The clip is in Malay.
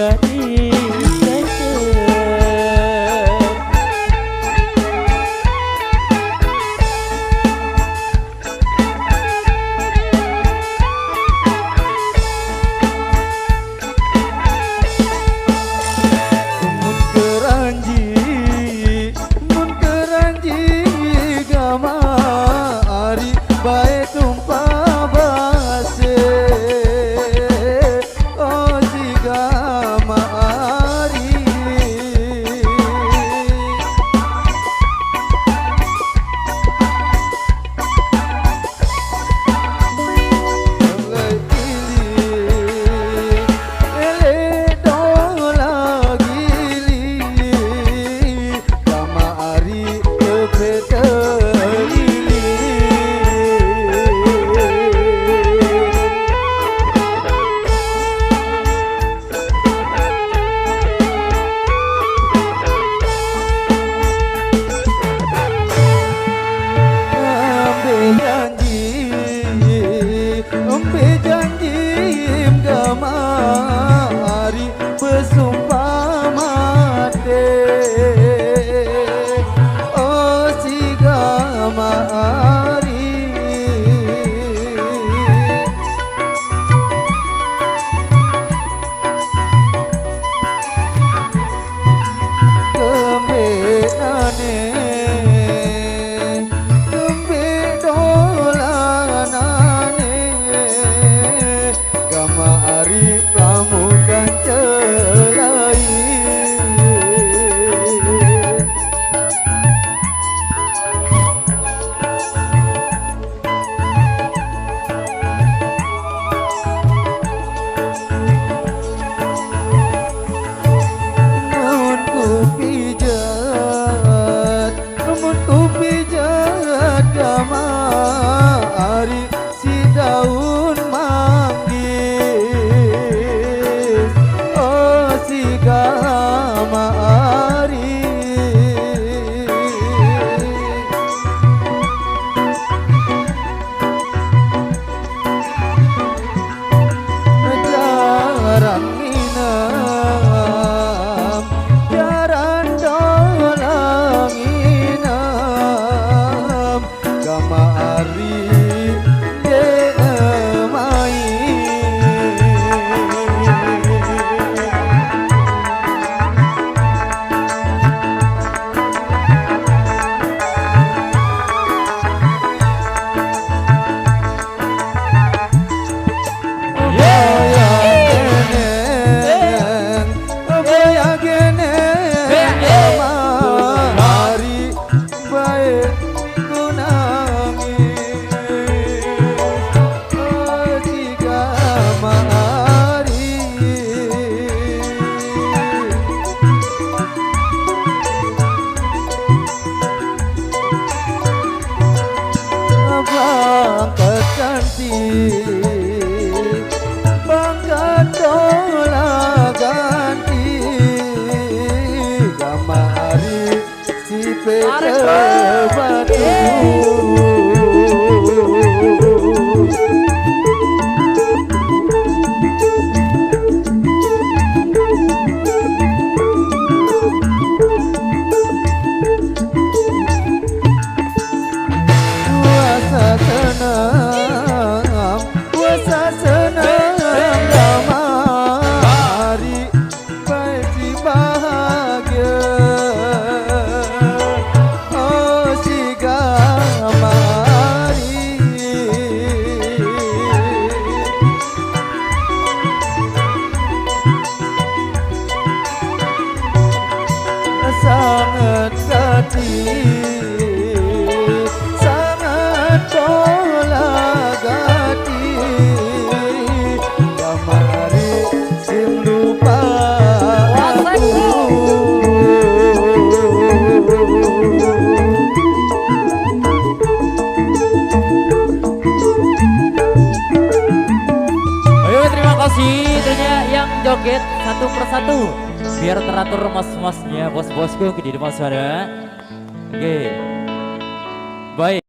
gadis kecil. Mun keranji gama ari bae tumpah base. Oh si gama ari gamari bersumpah mati. Oh si gamari kembenane kembe dolanane gamari kamu kan celai. Namun ku pijat gamari si daun manggis. Oh si gamari jarang nginam jarang dolang nginam gamari bangga dola ganti gamari si pete batu. Puasa senang gamari baik bahagia. Oh si gamari sangat hati sangat tolak hati gamari sim lupa aku. Ayo terima kasih tentunya yang joget satu persatu biar teratur mas-masnya bos-bosku di depan sana. Oke, baik.